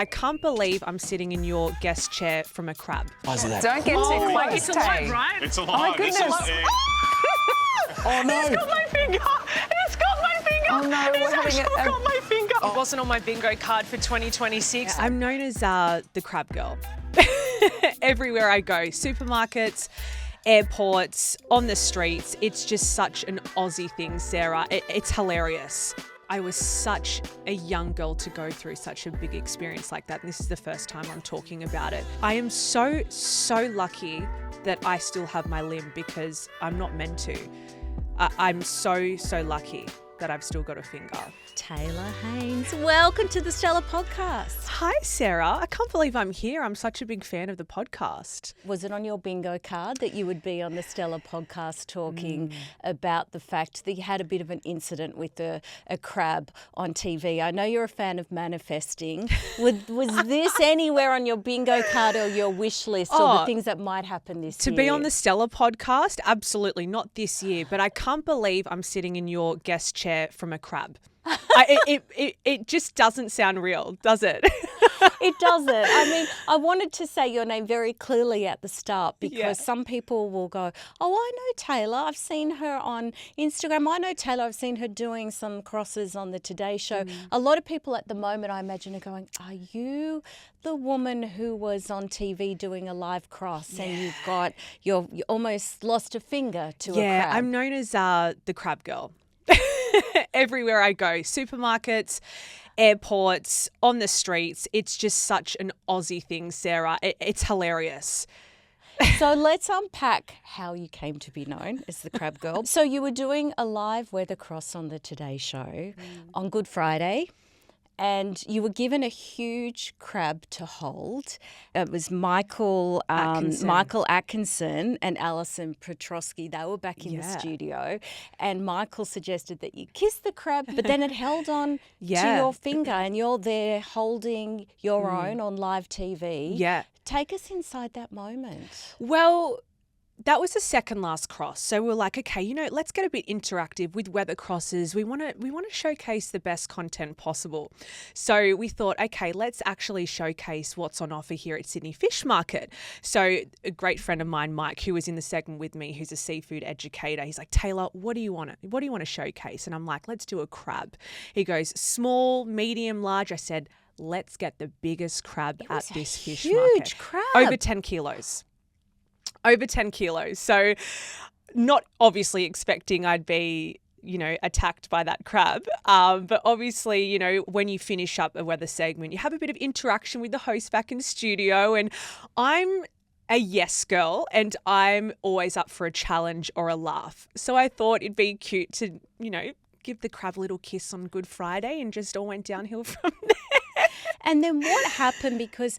I can't believe I'm sitting in your guest chair from a crab. Why is that? Don't get too close, It's alive, right? It's alive. Oh my goodness. Oh no! It's got my finger. It's got my finger. Oh no, It's we're having actually a- got my finger. It wasn't on my bingo card for 2026. I'm known as the crab girl. Everywhere I go, supermarkets, airports, on the streets, it's just such an Aussie thing, Sarah. It's hilarious. I was such a young girl to go through such a big experience like that. And this is the first time I'm talking about it. I am so lucky that I still have my limb because I'm not meant to. I'm so lucky that I've still got a finger. Taylor Haynes, welcome to the Stella Podcast. Hi, Sarah. I can't believe I'm here. I'm such a big fan of the podcast. Was it on your bingo card that you would be on the Stella Podcast talking about the fact that you had a bit of an incident with a crab on TV? I know you're a fan of manifesting. Was this anywhere on your bingo card or your wish list or the things that might happen this year? To be on the Stella Podcast? Absolutely not this year, but I can't believe I'm sitting in your guest chair from a crab. It just doesn't sound real, does it? It doesn't. I mean, I wanted to say your name very clearly at the start because some people will go, oh, I know Taylor. I've seen her on Instagram. I know Taylor. I've seen her doing some crosses on the Today Show. A lot of people at the moment, I imagine, are going, are you the woman who was on TV doing a live cross and you almost lost a finger to a crab? Yeah, I'm known as the crab girl. Everywhere I go, supermarkets, airports, on the streets, it's just such an Aussie thing, Sarah. It's hilarious. So let's unpack how you came to be known as the crab girl. So you were doing a live weather cross on the Today Show on Good Friday. And you were given a huge crab to hold. It was Michael Atkinson and Alison Petrosky. They were back in the studio. And Michael suggested that you kiss the crab, but then it held on to your finger and you're there holding your own on live TV. Yeah. Take us inside that moment. Well, that was the second last cross. So we're like, okay, let's get a bit interactive with weather crosses. We want to showcase the best content possible. So we thought, okay, let's actually showcase what's on offer here at Sydney Fish Market. So a great friend of mine, Mike, who was in the segment with me, who's a seafood educator, he's like, Taylor, what do you want to showcase? And I'm like, let's do a crab. He goes, small, medium, large. I said, let's get the biggest crab at this fish market. Huge crab. Over 10 kilos. Over 10 kilos. So not obviously expecting I'd be, attacked by that crab. But obviously, when you finish up a weather segment, you have a bit of interaction with the host back in the studio. And I'm a yes girl and I'm always up for a challenge or a laugh. So I thought it'd be cute to, give the crab a little kiss on Good Friday and just all went downhill from there. And then what happened? Because,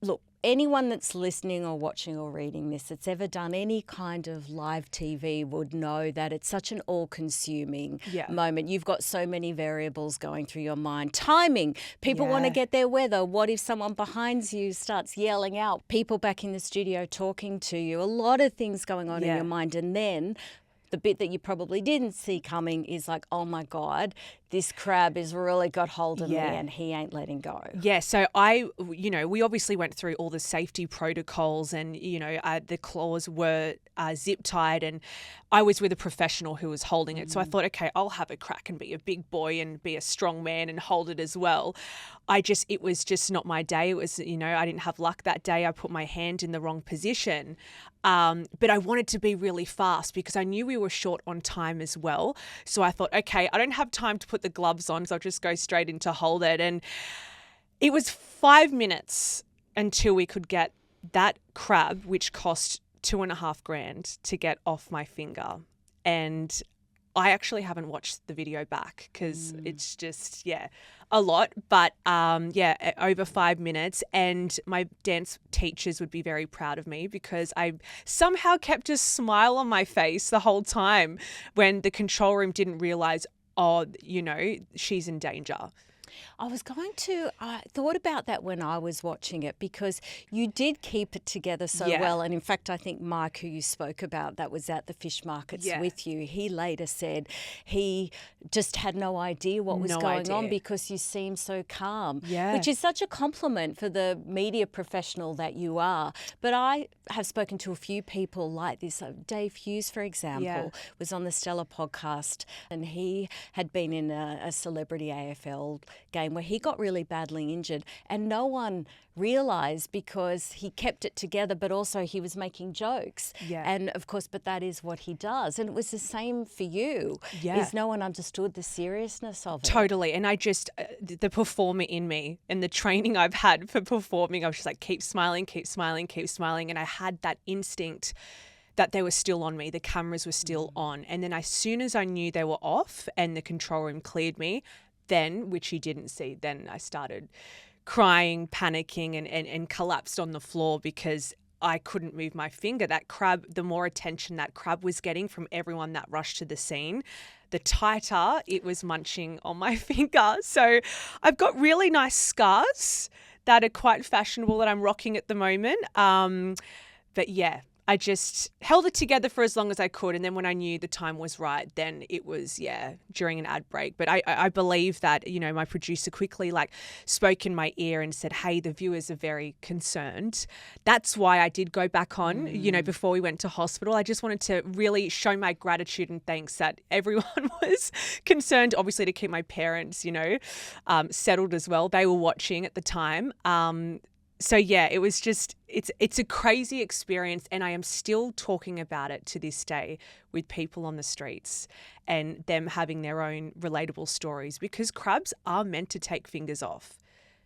look, anyone that's listening or watching or reading this that's ever done any kind of live TV would know that it's such an all-consuming moment. You've got so many variables going through your mind. Timing. People want to get their weather. What if someone behind you starts yelling out? People back in the studio talking to you. A lot of things going on in your mind. And then the bit that you probably didn't see coming is like, oh my God, this crab has really got hold of me and he ain't letting go. Yeah, so we obviously went through all the safety protocols and, the claws were zip tied and I was with a professional who was holding it. So I thought, okay, I'll have a crack and be a big boy and be a strong man and hold it as well. It was just not my day. It was, I didn't have luck that day. I put my hand in the wrong position. But I wanted to be really fast because I knew we were short on time as well. So I thought, okay, I don't have time to put the gloves on, so I'll just go straight into hold it. And it was 5 minutes until we could get that crab, which cost $2,500 to get off my finger. And I actually haven't watched the video back because it's just, a lot. But over 5 minutes. And my dance teachers would be very proud of me because I somehow kept a smile on my face the whole time when the control room didn't realize, she's in danger. I thought about that when I was watching it, because you did keep it together so Yeah. well. And in fact, I think Mike, who you spoke about, that was at the fish markets Yeah. with you, he later said he just had no idea what was going on because you seemed so calm, Yeah. which is such a compliment for the media professional that you are. But I have spoken to a few people like this. Dave Hughes, for example, was on the Stellar podcast, and he had been in a celebrity AFL game where he got really badly injured, and no one realised because he kept it together, but also he was making jokes. Yeah. And of course, but that is what he does. And it was the same for you. Yeah. Is no one understood the seriousness of it. Totally. And I just, the performer in me and the training I've had for performing, I was just like, keep smiling, keep smiling, keep smiling. And I had that instinct that they were still on me. The cameras were still on. And then as soon as I knew they were off and the control room cleared me, then, which he didn't see, then I started crying, panicking, and collapsed on the floor because I couldn't move my finger. That crab, the more attention that crab was getting from everyone that rushed to the scene, the tighter it was munching on my finger. So I've got really nice scars that are quite fashionable that I'm rocking at the moment. But yeah, I just held it together for as long as I could. And then when I knew the time was right, then it was, during an ad break. But I believe that, my producer quickly spoke in my ear and said, hey, the viewers are very concerned. That's why I did go back on, before we went to hospital. I just wanted to really show my gratitude and thanks that everyone was concerned, obviously to keep my parents, settled as well. They were watching at the time. So yeah, it was just, it's a crazy experience, and I am still talking about it to this day with people on the streets and them having their own relatable stories, because crabs are meant to take fingers off.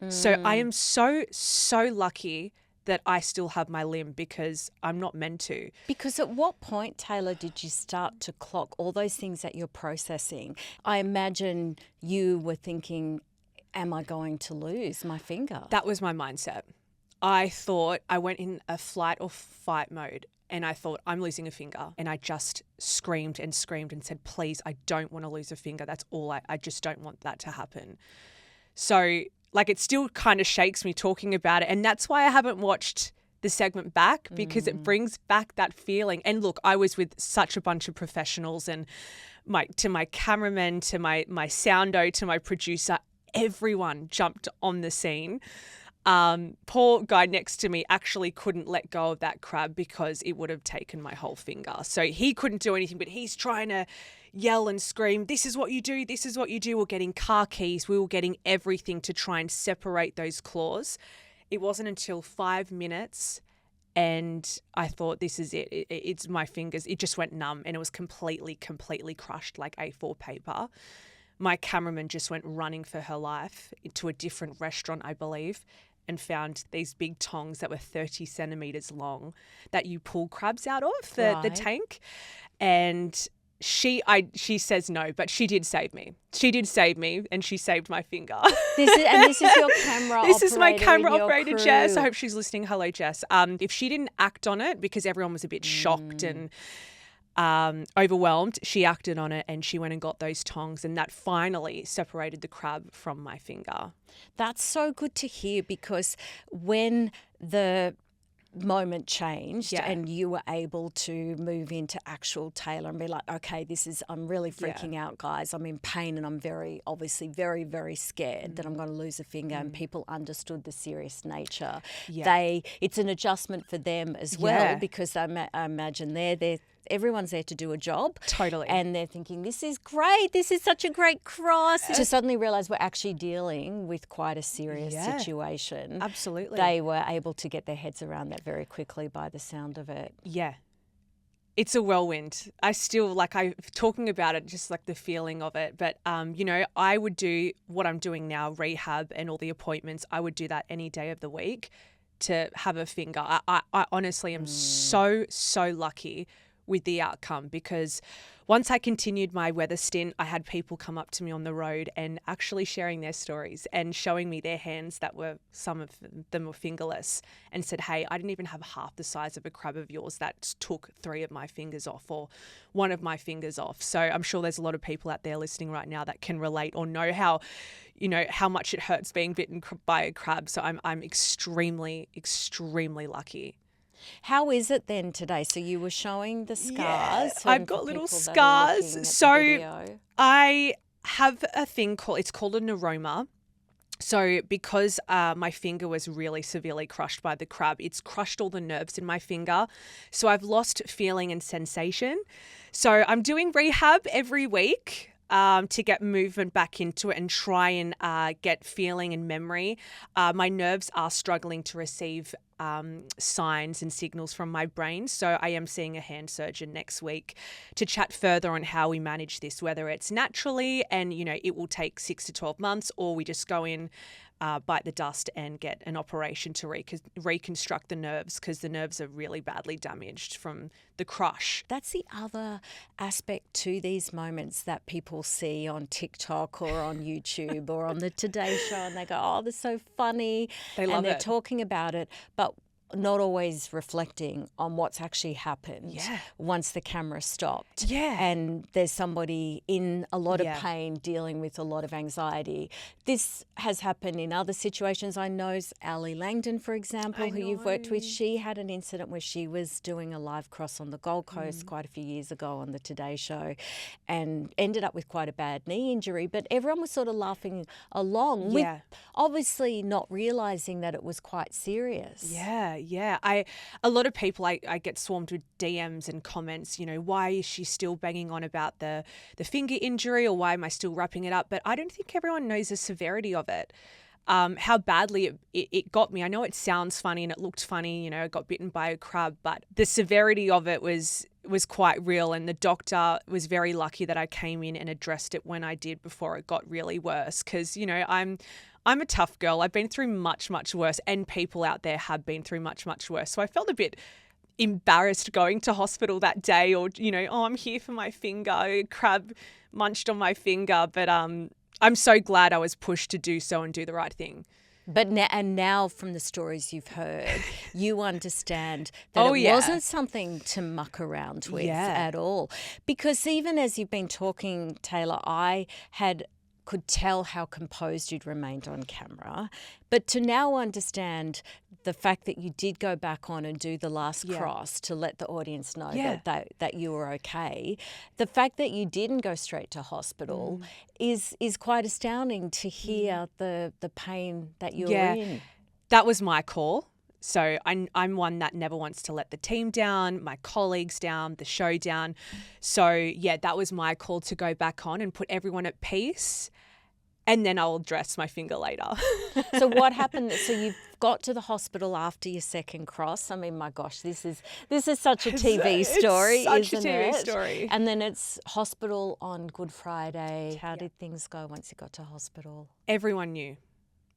So I am so lucky that I still have my limb, because I'm not meant to. Because at what point, Taylor, did you start to clock all those things that you're processing? I imagine you were thinking, am I going to lose my finger? That was my mindset. I thought, I went in a flight or fight mode, and I thought, I'm losing a finger. And I just screamed and said, please, I don't want to lose a finger. That's all. I just don't want that to happen. So it still kind of shakes me talking about it. And that's why I haven't watched the segment back, because it brings back that feeling. And look, I was with such a bunch of professionals, and to my cameraman, to my soundo, to my producer, everyone jumped on the scene. Poor guy next to me actually couldn't let go of that crab because it would have taken my whole finger. So he couldn't do anything, but he's trying to yell and scream, this is what you do, this is what you do. We're getting car keys, we were getting everything to try and separate those claws. It wasn't until 5 minutes and I thought, this is it. It's my fingers. It just went numb, and it was completely crushed like A4 paper. My cameraman just went running for her life to a different restaurant, I believe, and found these big tongs that were 30 centimetres long that you pull crabs out of the tank. And she says no, but she did save me. She did save me, and she saved my finger. This is your camera This is my camera and your operator, crew. Jess. I hope she's listening. Hello, Jess. If she didn't act on it, because everyone was a bit shocked and overwhelmed, she acted on it, and she went and got those tongs, and that finally separated the crab from my finger. That's so good to hear, because when the moment changed and you were able to move into actual Taylor and be like, okay, I'm really freaking out, guys. I'm in pain, and I'm obviously very, very scared that I'm going to lose a finger, and people understood the serious nature. It's an adjustment for them as well, because I imagine everyone's there to do a job. Totally. And they're thinking, this is great. This is such a great cross. To suddenly realise we're actually dealing with quite a serious situation. Absolutely. They were able to get their heads around that very quickly by the sound of it. Yeah. It's a whirlwind. I still, I'm talking about it, just the feeling of it. But, I would do what I'm doing now, rehab and all the appointments. I would do that any day of the week to have a finger. I honestly am so lucky with the outcome, because once I continued my weather stint, I had people come up to me on the road and actually sharing their stories and showing me their hands that were, some of them were fingerless, and said, hey, I didn't even have half the size of a crab of yours that took 3 of my fingers off or 1 of my fingers off. So I'm sure there's a lot of people out there listening right now that can relate or know how, how much it hurts being bitten by a crab. So I'm extremely, extremely lucky. How is it then today? So you were showing the scars. Yeah, and I've for got little people that are scars. looking at the So video. I have a thing it's called a neuroma. So because my finger was really severely crushed by the crab, it's crushed all the nerves in my finger. So I've lost feeling and sensation. So I'm doing rehab every week to get movement back into it and try and get feeling and memory. My nerves are struggling to receive signs and signals from my brain. So I am seeing a hand surgeon next week to chat further on how we manage this, whether it's naturally and, it will take 6 to 12 months, or we just go in, bite the dust and get an operation to reconstruct the nerves, because the nerves are really badly damaged from the crush. That's the other aspect to these moments that people see on TikTok or on YouTube or on the Today Show, and they go, oh, they're so funny. They love and they're it. talking about it, but not always reflecting on what's actually happened once the camera stopped. Yeah. And there's somebody in a lot of pain, dealing with a lot of anxiety. This has happened in other situations. I know Ali Langdon, for example, who you've worked with. She had an incident where she was doing a live cross on the Gold Coast quite a few years ago on the Today Show, and ended up with quite a bad knee injury. But everyone was sort of laughing along with obviously not realising that it was quite serious. Yeah. A lot of people, I get swarmed with DMs and comments, why is she still banging on about the finger injury, or why am I still wrapping it up? But I don't think everyone knows the severity of it, how badly it got me. I know it sounds funny and it looked funny, I got bitten by a crab, but the severity of it was quite real. And the doctor was very lucky that I came in and addressed it when I did, before it got really worse. Because, I'm a tough girl. I've been through much, much worse, and people out there have been through much, much worse. So I felt a bit embarrassed going to hospital that day, or, oh, I'm here for my finger, a crab munched on my finger. But I'm so glad I was pushed to do so and do the right thing. But now from the stories you've heard, you understand that it wasn't something to muck around with at all. Because even as you've been talking, Taylor, I could tell how composed you'd remained on camera. But to now understand the fact that you did go back on and do the last cross to let the audience know that you were okay, the fact that you didn't go straight to hospital is quite astounding to hear the pain that you were in. That was my call. So I'm one that never wants to let the team down, my colleagues down, the show down. So that was my call, to go back on and put everyone at peace, and then I'll address my finger later. So what happened? So you've got to the hospital after your second cross. I mean, my gosh, this is such a TV story, it's isn't such a TV it? story. And then it's hospital on Good Friday. How did things go once you got to hospital? Everyone knew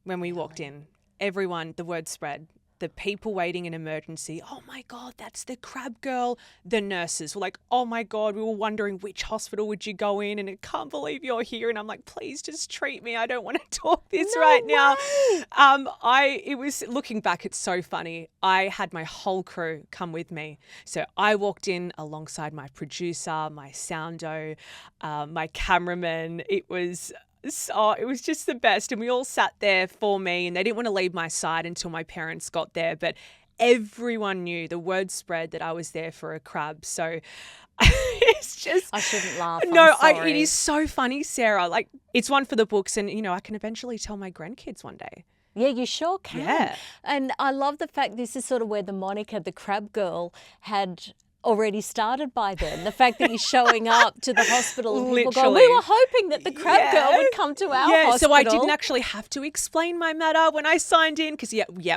when we walked in. Everyone, the word spread. The people waiting in emergency, oh my God, that's the crab girl. The nurses were like, oh my God, we were wondering which hospital would you go in, and I can't believe you're here. And I'm like, please just treat me. I don't want to talk this now. It was, looking back, it's so funny. I had my whole crew come with me. So I walked in alongside my producer, my soundo, my cameraman. It was just the best. And we all sat there for me, and they didn't want to leave my side until my parents got there. But everyone knew, the word spread, that I was there for a crab. So it's just... I shouldn't laugh. No, I'm sorry. it is so funny, Sarah. Like, it's one for the books, and, I can eventually tell my grandkids one day. Yeah, you sure can. Yeah. And I love the fact this is sort of where the moniker, the crab girl, had already started by then. The fact that you're showing up to the hospital and people go, we were hoping that the crab girl would come to our hospital. So I didn't actually have to explain my matter when I signed in, because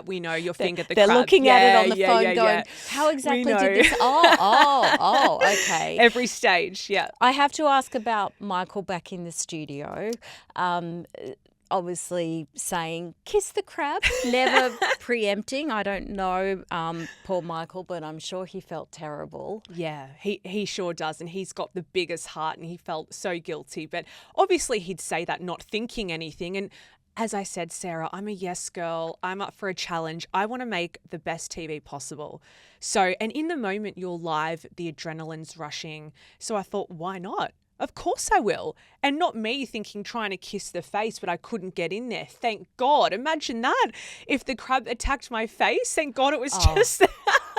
we know your finger, the They're crab. looking at it on the phone going, how exactly did this? Oh, okay. Every stage, I have to ask about Michael back in the studio. obviously saying, kiss the crab, never preempting. I don't know poor Michael, but I'm sure he felt terrible. Yeah, he sure does. And he's got the biggest heart and he felt so guilty. But obviously he'd say that not thinking anything. And as I said, Sarah, I'm a yes girl. I'm up for a challenge. I want to make the best TV possible. So, and in the moment you're live, the adrenaline's rushing. So I thought, why not? Of course I will. And not me thinking trying to kiss the face, but I couldn't get in there. Thank God. Imagine that. If the crab attacked my face, thank God it was just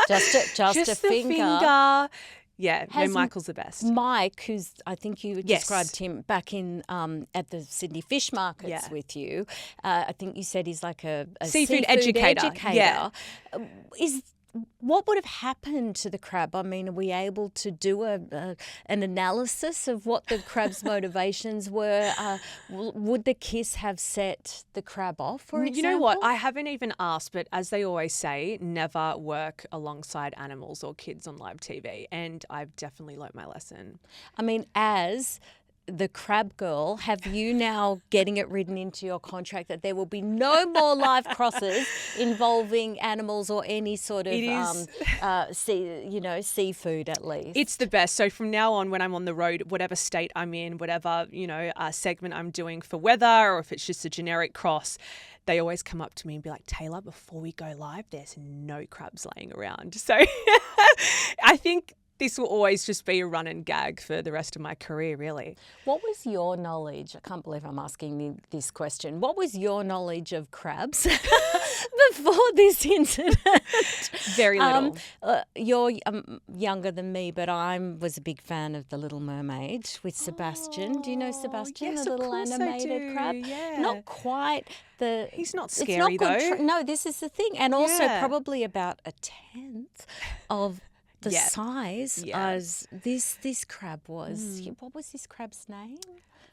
just a finger. Yeah, no, Michael's the best. Mike, who's, I think you described him back in at the Sydney fish markets with you. I think you said he's like a seafood educator. Yeah. What would have happened to the crab? I mean, are we able to do an analysis of what the crab's motivations were? Would the kiss have set the crab off, for example? You know what? I haven't even asked, but as they always say, never work alongside animals or kids on live TV. And I've definitely learnt my lesson. I mean, as the crab girl, have you now getting it written into your contract that there will be no more live crosses involving animals or any sort of seafood at least? It's the best. So from now on, when I'm on the road, whatever state I'm in, whatever segment I'm doing for weather, or if it's just a generic cross, they always come up to me and be like, Taylor, before we go live, there's no crabs laying around. So I think this will always just be a run and gag for the rest of my career, really. What was your knowledge? I can't believe I'm asking you this question. What was your knowledge of crabs before this incident? Very little. You're younger than me, but I was a big fan of The Little Mermaid with Sebastian. Do you know Sebastian, yes, the little of course animated crab? Yeah. Not quite the... He's not scary, though. No, this is the thing. And also probably about a tenth of the size as this crab was. What was this crab's name?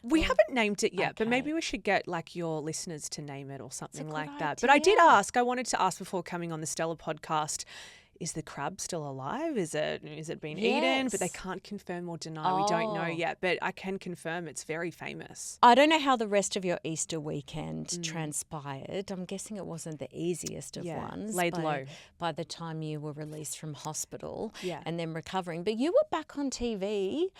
We haven't named it yet, but maybe we should get like your listeners to name it or something like that. idea. But I wanted to ask before coming on the Stella podcast, is the crab still alive? Is it been eaten? But they can't confirm or deny. We don't know yet, but I can confirm it's very famous. I don't know how the rest of your Easter weekend transpired. I'm guessing it wasn't the easiest of ones. Laid low. By the time you were released from hospital and then recovering. But you were back on TV,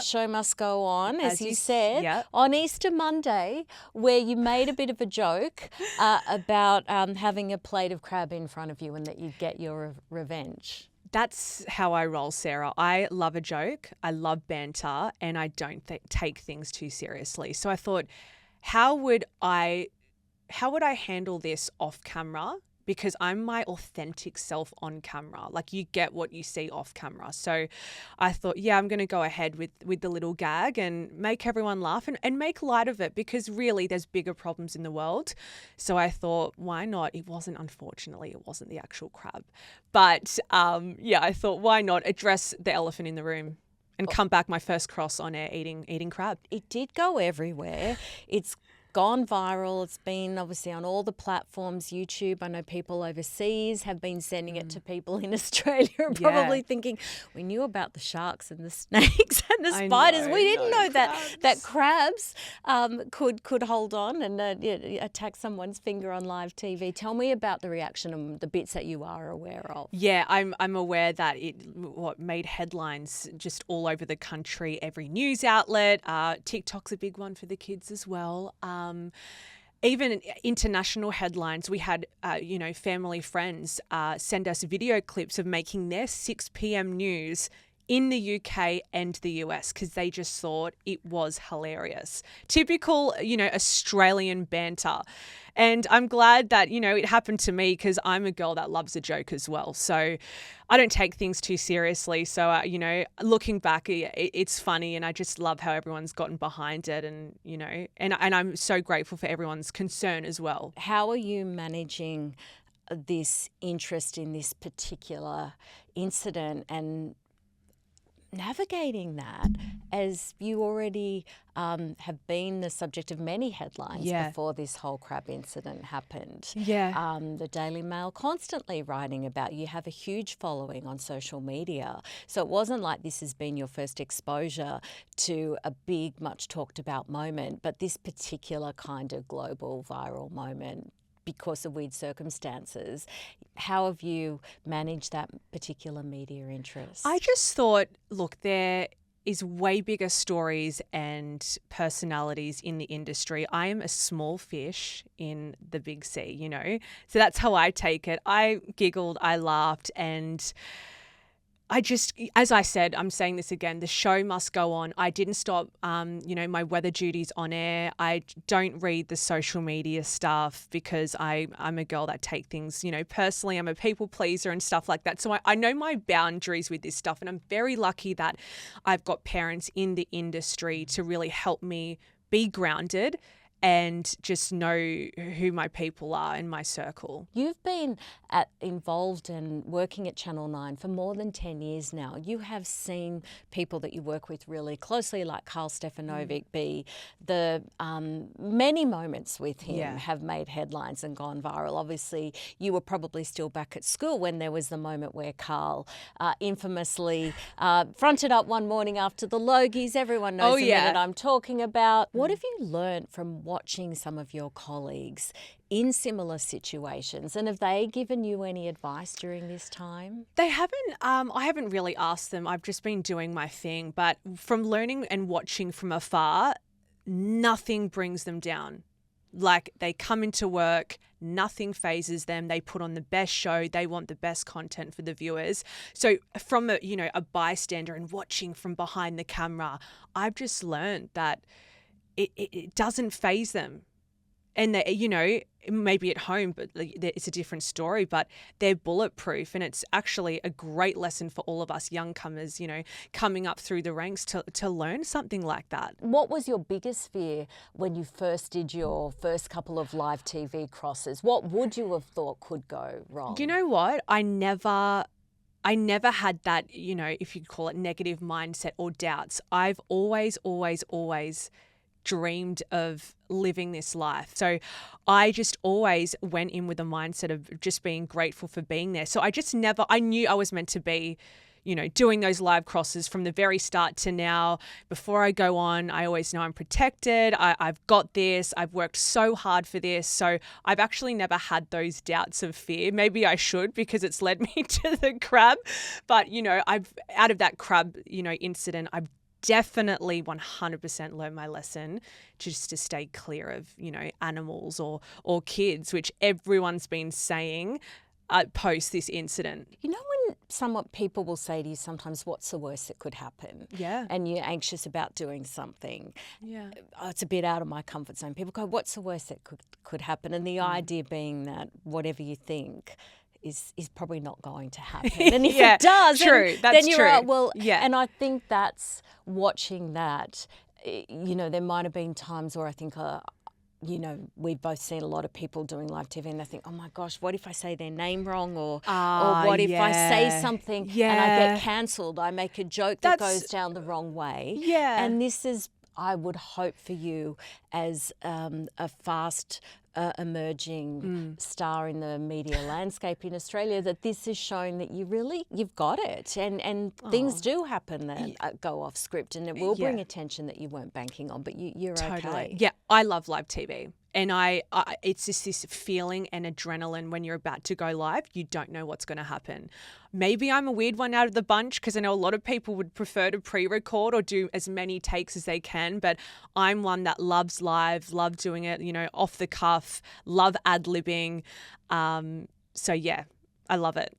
Show Must Go On, as you said, on Easter Monday, where you made a bit of a joke about having a plate of crab in front of you and that you'd get your revenge. That's how I roll, Sarah. I love a joke, I love banter, and I don't take things too seriously. So I thought, how would I handle this off camera? Because I'm my authentic self on camera. Like, you get what you see off camera. So I thought, I'm going to go ahead with the little gag and make everyone laugh and make light of it, because really there's bigger problems in the world. So I thought, why not? Unfortunately, it wasn't the actual crab. But I thought, why not address the elephant in the room and come back my first cross on air eating crab. It did go everywhere. It's gone viral. It's been obviously on all the platforms, YouTube. I know people overseas have been sending it to people in Australia and probably thinking, we knew about the sharks and the snakes and the spiders. We didn't know that crabs could hold on and attack someone's finger on live TV. Tell me about the reaction and the bits that you are aware of. Yeah, I'm aware that it made headlines just all over the country, every news outlet. TikTok's a big one for the kids as well. Even international headlines, we had, family friends send us video clips of making their 6 p.m. news in the UK and the US because they just thought it was hilarious. Typical, Australian banter. And I'm glad that, it happened to me because I'm a girl that loves a joke as well. So I don't take things too seriously. So, looking back, it's funny and I just love how everyone's gotten behind it and, and I'm so grateful for everyone's concern as well. How are you managing this interest in this particular incident and navigating that, as you already have been the subject of many headlines before this whole crab incident happened. Yeah. The Daily Mail constantly writing about you have a huge following on social media. So it wasn't like this has been your first exposure to a big, much talked about moment, but this particular kind of global viral moment because of weird circumstances. How have you managed that particular media interest? I just thought, look, there is way bigger stories and personalities in the industry. I am a small fish in the big sea, you know? So that's how I take it. I giggled, I laughed, and I just, as I said, I'm saying this again, the show must go on. I didn't stop, my weather duties on air. I don't read the social media stuff because I'm a girl that take things, personally. I'm a people pleaser and stuff like that. So I know my boundaries with this stuff. And I'm very lucky that I've got parents in the industry to really help me be grounded and just know who my people are in my circle. You've been involved and working at Channel 9 for more than 10 years now. You have seen people that you work with really closely, like Carl Stefanovic, be the many moments with him have made headlines and gone viral. Obviously, you were probably still back at school when there was the moment where Carl infamously fronted up one morning after the Logies. Everyone knows the minute I'm talking about. What have you learned from watching some of your colleagues in similar situations, and have they given you any advice during this time? They haven't. I haven't really asked them. I've just been doing my thing. But from learning and watching from afar, nothing brings them down. Like, they come into work, nothing phases them. They put on the best show. They want the best content for the viewers. So from a bystander and watching from behind the camera, I've just learned that it doesn't faze them. And they, maybe at home, but it's a different story, but they're bulletproof. And it's actually a great lesson for all of us youngcomers, coming up through the ranks to learn something like that. What was your biggest fear when you first did your first couple of live TV crosses? What would you have thought could go wrong? You know what? I never had that, if you'd call it negative mindset or doubts. I've always dreamed of living this life. So I just always went in with a mindset of just being grateful for being there. So I knew I was meant to be, doing those live crosses from the very start to now. Before I go on, I always know I'm protected. I've got this. I've worked so hard for this. So I've actually never had those doubts of fear. Maybe I should, because it's led me to the crab. But, out of that crab, incident, I've definitely 100% learned my lesson just to stay clear of, animals or kids, which everyone's been saying post this incident. When somewhat people will say to you sometimes, what's the worst that could happen? Yeah. And you're anxious about doing something. Yeah. Oh, it's a bit out of my comfort zone. People go, what's the worst that could happen? And the idea being that whatever you think is probably not going to happen. And if it does, true. then you're true. out. Well, and I think that's watching that, there might have been times where I think, we've both seen a lot of people doing live TV and they think, oh my gosh, what if I say their name wrong? Or what if I say something and I get cancelled? I make a joke that goes down the wrong way. Yeah. And this is, I would hope for you as a fast emerging star in the media landscape in Australia, that this is showing that you've got it, and things do happen that go off script, and it will bring attention that you weren't banking on, but you're totally okay. Yeah, I love live TV. And it's just this feeling and adrenaline when you're about to go live. You don't know what's going to happen. Maybe I'm a weird one out of the bunch, because I know a lot of people would prefer to pre-record or do as many takes as they can. But I'm one that loves live, love doing it, off the cuff, love ad-libbing. So yeah, I love it.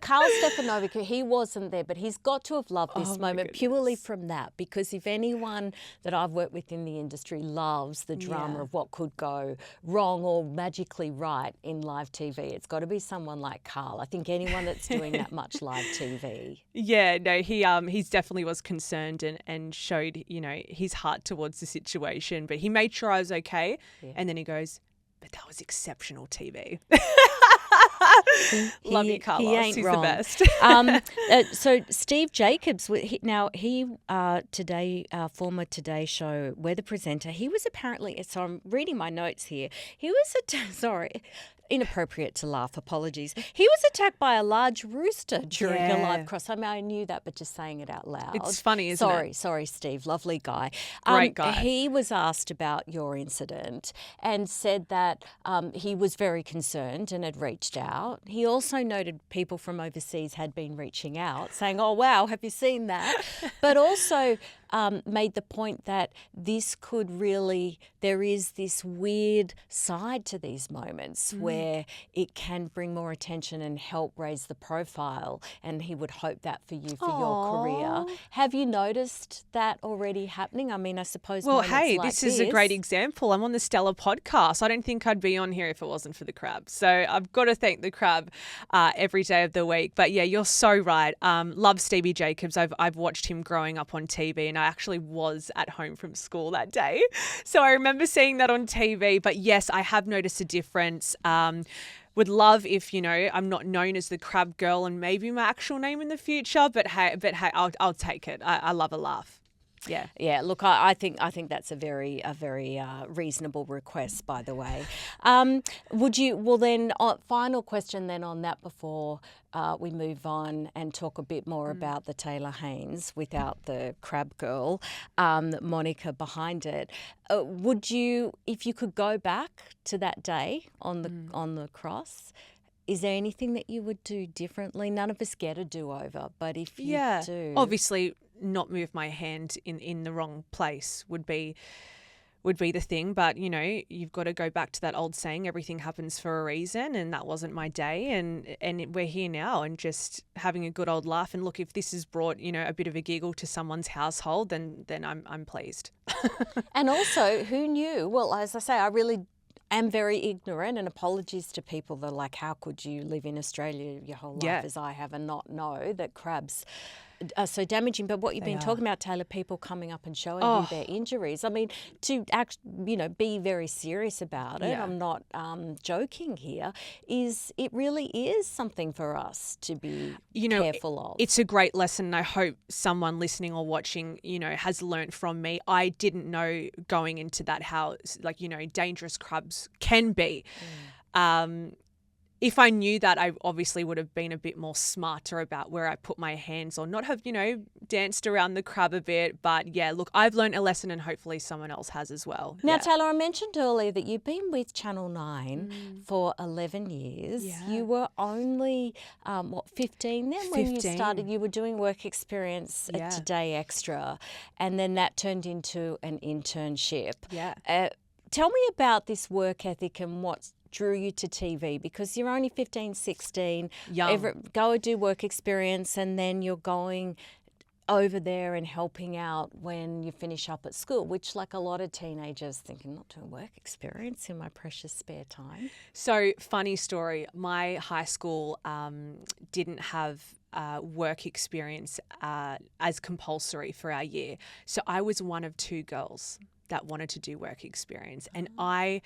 Carl Stefanovic, he wasn't there, but he's got to have loved this moment purely from that, because if anyone that I've worked with in the industry loves the drama of what could go wrong or magically right in live TV, it's got to be someone like Carl. I think anyone that's doing that much live TV. Yeah, no, he's definitely was concerned and showed, his heart towards the situation, but he made sure I was okay. Yeah. And then he goes, but that was exceptional TV. Love you, Carlos. He ain't He's wrong. the best. So Steve Jacobs, today former Today Show weather presenter, he was apparently. So I'm reading my notes here. He was sorry. Inappropriate to laugh, apologies. He was attacked by a large rooster during a live cross. I mean, I knew that, but just saying it out loud. It's funny, isn't it? Sorry, Steve. Lovely guy. Great guy. He was asked about your incident and said that he was very concerned and had reached out. He also noted people from overseas had been reaching out, saying, oh, wow, have you seen that? But also made the point that this could really, there is this weird side to these moments where it can bring more attention and help raise the profile, and he would hope that for you for your career. Have you noticed that already happening? I mean, I suppose. Well, hey, like this is a great example. I'm on the Stella podcast. I don't think I'd be on here if it wasn't for the crab. So I've got to thank the crab every day of the week. But yeah, you're so right. Love Stevie Jacobs. I've watched him growing up on TV, and I actually was at home from school that day. So I remember seeing that on TV. But yes, I have noticed a difference. Would love if, I'm not known as the crab girl and maybe my actual name in the future. But hey, I'll take it. I love a laugh. Yeah. Look, I think that's a very reasonable request, by the way. Would you? Well, then, final question then on that before we move on and talk a bit more about the Taylor Haynes without the crab girl, Monica behind it. Would you, if you could go back to that day on the cross? Is there anything that you would do differently? None of us get a do-over, but if you do, obviously not move my hand in the wrong place would be the thing. But you've got to go back to that old saying, everything happens for a reason, and that wasn't my day, and we're here now and just having a good old laugh. And look, if this has brought a bit of a giggle to someone's household, then I'm pleased. And also, who knew? Well, as I say, I really am very ignorant, and apologies to people that are like, how could you live in Australia your whole life as I have and not know that crabs are so damaging? But what you've been talking about, Taylor, people coming up and showing you their injuries. I mean, to be very serious about it, I'm not joking here, it really is something for us to be careful of. It's a great lesson, and I hope someone listening or watching, has learnt from me. I didn't know going into that how, dangerous crabs can be. If I knew that, I obviously would have been a bit more smarter about where I put my hands, or not have, danced around the crab a bit. But yeah, look, I've learned a lesson, and hopefully someone else has as well. Now, Taylor, I mentioned earlier that you've been with Channel 9 for 11 years. Yeah. You were only, 15 then when you 15. started? You were doing work experience at Today Extra, and then that turned into an internship. Yeah. Tell me about this work ethic and what drew you to TV, because you're only 15, 16. Young. Go and do work experience, and then you're going over there and helping out when you finish up at school, which, like a lot of teenagers, thinking, not doing work experience in my precious spare time. So, funny story, my high school didn't have work experience as compulsory for our year. So I was one of two girls that wanted to do work experience. And I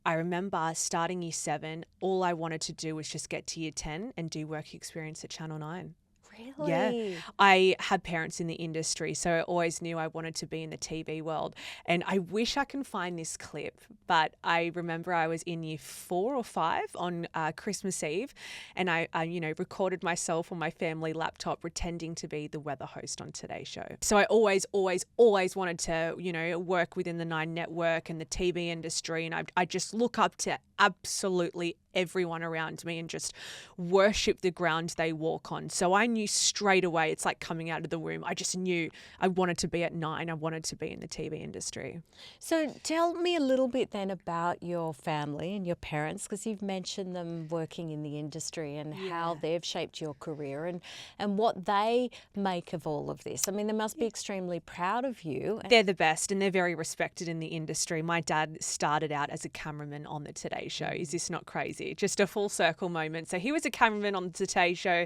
remember starting year 7, all I wanted to do was just get to year 10 and do work experience at Channel 9. Really? Yeah. I had parents in the industry, so I always knew I wanted to be in the TV world. And I wish I can find this clip, but I remember I was in year 4 or 5 on Christmas Eve, and I recorded myself on my family laptop pretending to be the weather host on Today's Show. So I always wanted to, work within the 9 network and the TV industry, and I just look up to absolutely everyone around me and just worship the ground they walk on. So I knew straight away, it's like coming out of the womb. I just knew I wanted to be at 9. I wanted to be in the TV industry. So tell me a little bit then about your family and your parents, because you've mentioned them working in the industry and how they've shaped your career and what they make of all of this. I mean, they must be extremely proud of you. They're the best, and they're very respected in the industry. My dad started out as a cameraman on the Today Show. Is this not crazy? crazy. Just a full circle moment. So he was a cameraman on the Today Show.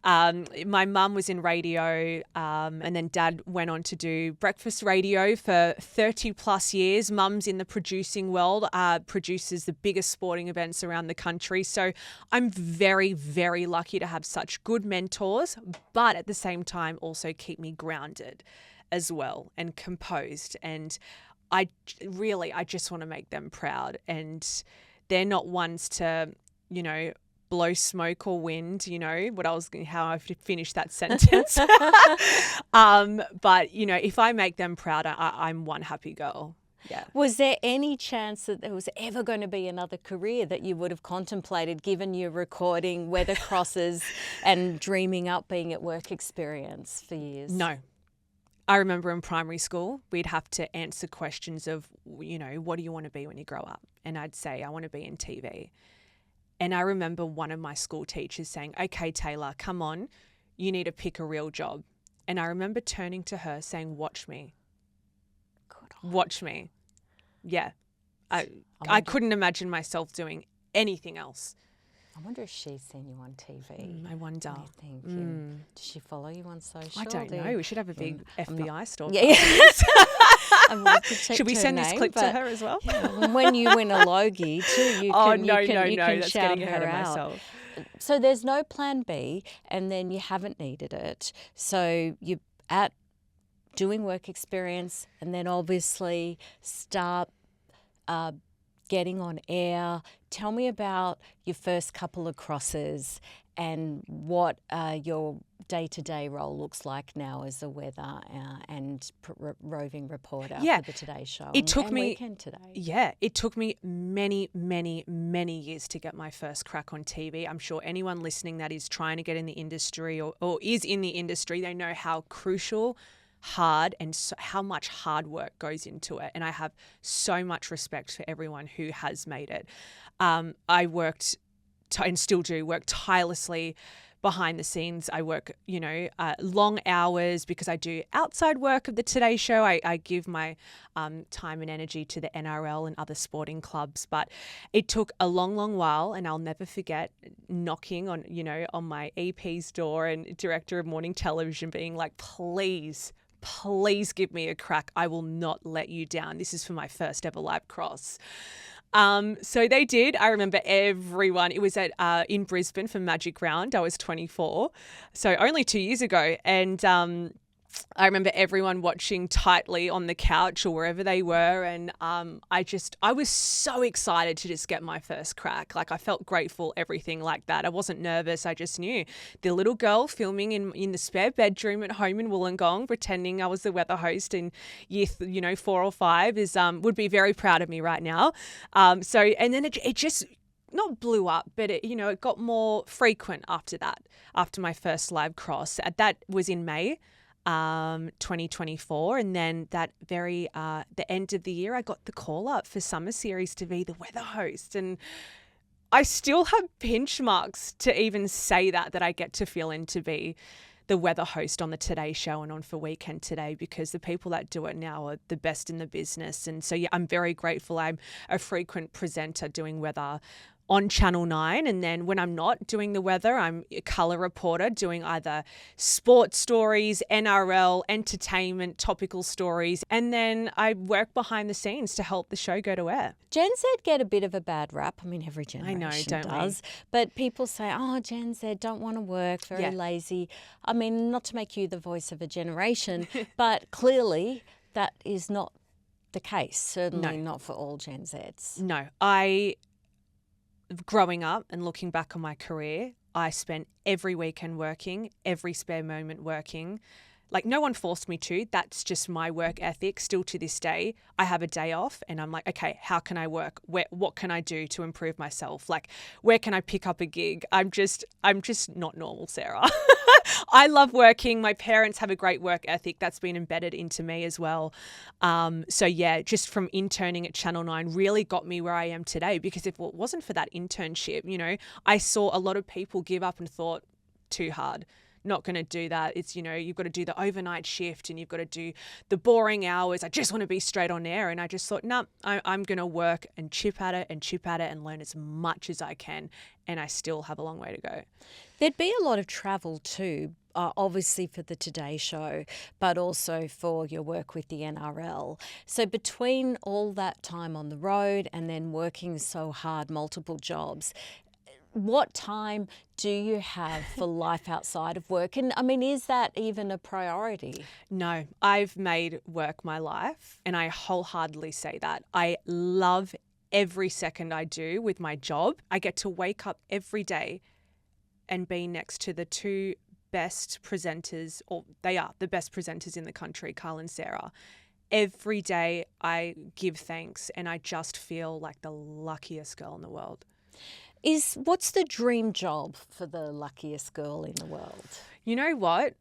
My mum was in radio, and then Dad went on to do breakfast radio for 30 plus years. Mum's in the producing world, produces the biggest sporting events around the country. So I'm very, very lucky to have such good mentors, but at the same time also keep me grounded as well and composed. And I just want to make them proud. And they're not ones to, blow smoke or wind, how I finished that sentence. But, if I make them proud, I'm one happy girl. Yeah. Was there any chance that there was ever going to be another career that you would have contemplated, given your recording weather crosses and dreaming up being at work experience for years? No. I remember in primary school, we'd have to answer questions of, what do you want to be when you grow up? And I'd say, I want to be in TV. And I remember one of my school teachers saying, okay, Taylor, come on, you need to pick a real job. And I remember turning to her saying, watch me. Watch me. Yeah. I couldn't imagine myself doing anything else. I wonder if she's seen you on TV. I wonder. What do you think? Does she follow you on social? I don't know. We should have a big FBI stalker. Yeah. Should we send this clip to her as well? Yeah, when you win a Logie too, you can, that's shout getting ahead her of out. myself. So there's no plan B, and then you haven't needed it. So you're at doing work experience, and then obviously start getting on air. Tell me about your first couple of crosses and what your day-to-day role looks like now as a weather and roving reporter for the Today Show. It took me Weekend Today. Yeah, it took me many, many, many years to get my first crack on TV. I'm sure anyone listening that is trying to get in the industry or is in the industry, they know how crucial, hard, and how much hard work goes into it. And I have so much respect for everyone who has made it. I worked and still do work tirelessly behind the scenes. I work, long hours because I do outside work of the Today Show. I give my time and energy to the NRL and other sporting clubs. But it took a long, long while, and I'll never forget knocking on my EP's door and director of morning television being like, please give me a crack. I will not let you down. This is for my first ever live cross. So they did. I remember everyone. It was in Brisbane for Magic Round. I was 24, so only 2 years ago. And I remember everyone watching tightly on the couch or wherever they were. And I was so excited to just get my first crack. Like, I felt grateful, everything like that. I wasn't nervous. I just knew the little girl filming in the spare bedroom at home in Wollongong, pretending I was the weather host in year 4 or 5 would be very proud of me right now. And then it just not blew up, but it got more frequent after that, after my first live cross. That was in May 2024, and then that the end of the year, I got the call up for Summer Series to be the weather host, and I still have pinch marks to even say that I get to fill in to be the weather host on the Today Show and on For Weekend Today, because the people that do it now are the best in the business. And so, I'm very grateful. I'm a frequent presenter doing weather on Channel 9, and then when I'm not doing the weather, I'm a colour reporter doing either sports stories, NRL, entertainment, topical stories, and then I work behind the scenes to help the show go to air. Gen Z get a bit of a bad rap. I mean, every generation don't does. But people say, Gen Z don't want to work, very lazy. I mean, not to make you the voice of a generation, but clearly that is not the case, certainly not for all Gen Zs. No, growing up and looking back on my career, I spent every weekend working, every spare moment working. Like, no one forced me to. That's just my work ethic. Still to this day, I have a day off and I'm like, okay, how can I work? What can I do to improve myself? Like, where can I pick up a gig? I'm just not normal, Sarah. I love working. My parents have a great work ethic that's been embedded into me as well. Just from interning at Channel 9 really got me where I am today, because if it wasn't for that internship, I saw a lot of people give up and thought, too hard. not going to do that. It's, you've got to do the overnight shift and you've got to do the boring hours. I just want to be straight on air. And I just thought, no, I'm going to work and chip at it and learn as much as I can. And I still have a long way to go. There'd be a lot of travel too, obviously for the Today Show, but also for your work with the NRL. So between all that time on the road and then working so hard, multiple jobs, what time do you have for life outside of work? And I mean, is that even a priority? No, I've made work my life, and I wholeheartedly say that. I love every second I do with my job. I get to wake up every day and be next to the two best presenters, or they are the best presenters in the country, Carl and Sarah. Every day I give thanks, and I just feel like the luckiest girl in the world. What's the dream job for the luckiest girl in the world? You know what?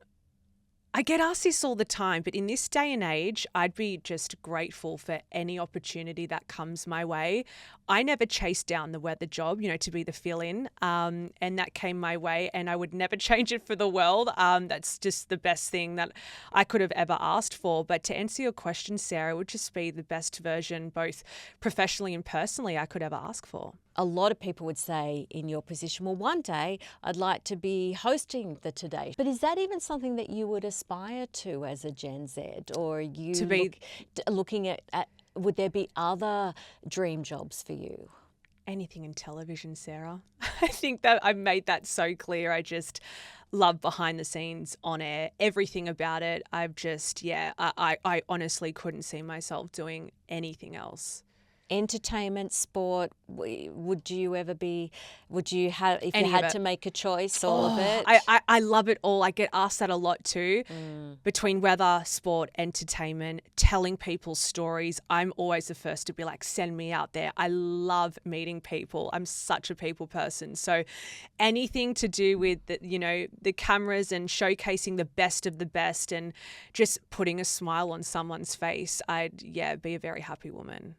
I get asked this all the time, but in this day and age, I'd be just grateful for any opportunity that comes my way. I never chased down the weather job, to be the fill-in, and that came my way, and I would never change it for the world. That's just the best thing that I could have ever asked for. But to answer your question, Sarah, it would just be the best version, both professionally and personally, I could ever ask for. A lot of people would say in your position, well, one day I'd like to be hosting the Today. But is that even something that you would aspire to as a Gen Z? Or are you looking at, would there be other dream jobs for you? Anything in television, Sarah. I think that I've made that so clear. I just love behind the scenes, on air, everything about it. I've just, I honestly couldn't see myself doing anything else. Entertainment, sport, would you have, if you had to make a choice, all of it? I love it all. I get asked that a lot too. Between weather, sport, entertainment, telling people stories, I'm always the first to be like, send me out there. I love meeting people. I'm such a people person. So anything to do with the cameras and showcasing the best of the best and just putting a smile on someone's face, I'd be a very happy woman.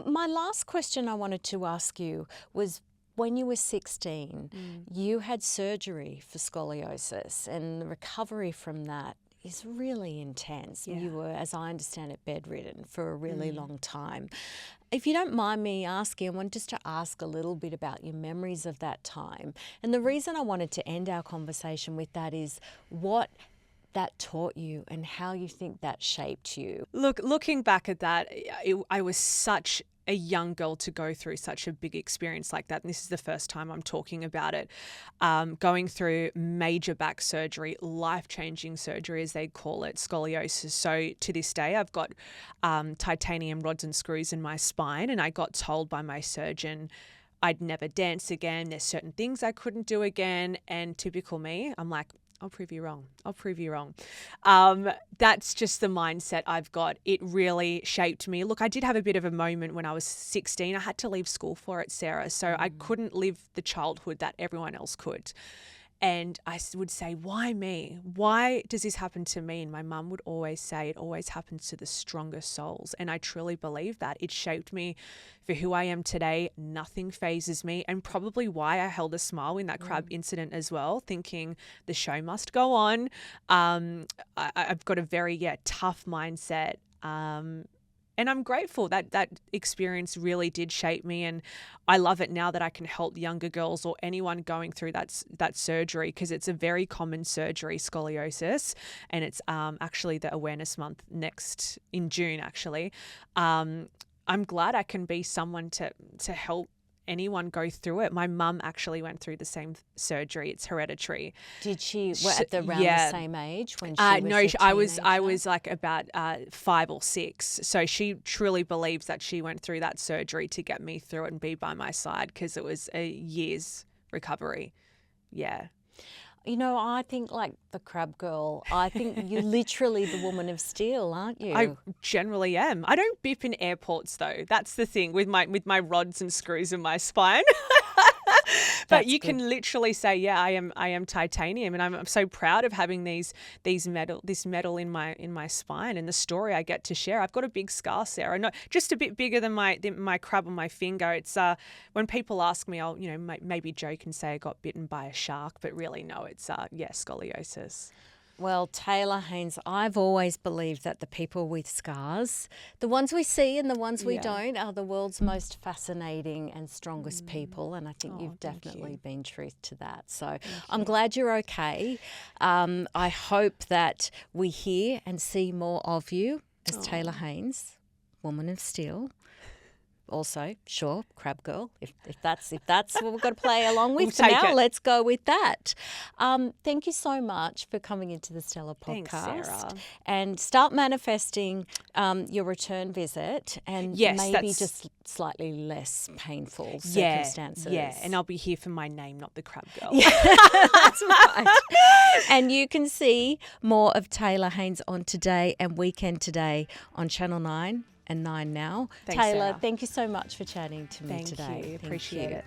My last question I wanted to ask you was, when you were 16, you had surgery for scoliosis, and the recovery from that is really intense. Yeah. You were, as I understand it, bedridden for a really long time. If you don't mind me asking, I want just to ask a little bit about your memories of that time. And the reason I wanted to end our conversation with that is what that taught you and how you think that shaped you. Looking back at that, I was such a young girl to go through such a big experience like that. And this is the first time I'm talking about it. Going through major back surgery, life-changing surgery, as they call it, scoliosis. So to this day, I've got titanium rods and screws in my spine, and I got told by my surgeon I'd never dance again. There's certain things I couldn't do again. And typical me, I'm like, I'll prove you wrong. That's just the mindset I've got. It really shaped me. Look, I did have a bit of a moment when I was 16. I had to leave school for it, Sarah. So I couldn't live the childhood that everyone else could. And I would say, why me? Why does this happen to me? And my mum would always say, it always happens to the strongest souls. And I truly believe that. It shaped me for who I am today. Nothing phases me. And probably why I held a smile in that crab incident as well, thinking the show must go on. I've got a very, tough mindset. And I'm grateful that that experience really did shape me, and I love it now that I can help younger girls or anyone going through that surgery, because it's a very common surgery, scoliosis, and it's actually the awareness month next in June. Actually, I'm glad I can be someone to help anyone go through it. My mum actually went through the same surgery. It's hereditary. Did she at around the same age when she was no, a I was like about 5 or 6. So she truly believes that she went through that surgery to get me through it and be by my side, because it was a year's recovery. Yeah. You know, I think like the crab girl, I think you're literally the woman of steel, aren't you? I generally am. I don't bip in airports though. That's the thing with my rods and screws in my spine. But you can literally say, yeah, I am titanium, and I'm so proud of having this metal in my spine, and the story I get to share. I've got a big scar, Sarah, not just a bit bigger than my crab on my finger. It's when people ask me, I'll maybe joke and say I got bitten by a shark, but really no, it's scoliosis. Well, Taylor Haynes, I've always believed that the people with scars, the ones we see and the ones we don't, are the world's most fascinating and strongest people. And I think you've definitely been truth to that. So I'm glad you're okay. I hope that we hear and see more of you as Taylor Haynes, Woman of Steel. Also, sure, Crab Girl. If that's what we've got to play along with for now, let's go with that. Thank you so much for coming into the Stella podcast. Thanks, Sarah. And start manifesting your return visit, and maybe just slightly less painful circumstances. Yeah, and I'll be here for my name, not the Crab Girl. That's right. And you can see more of Taylor Haynes on Today and Weekend Today on Channel 9 and 9 Now. Thanks, Taylor, Sarah. Thank you so much for chatting to me today. Thank you. Appreciate it.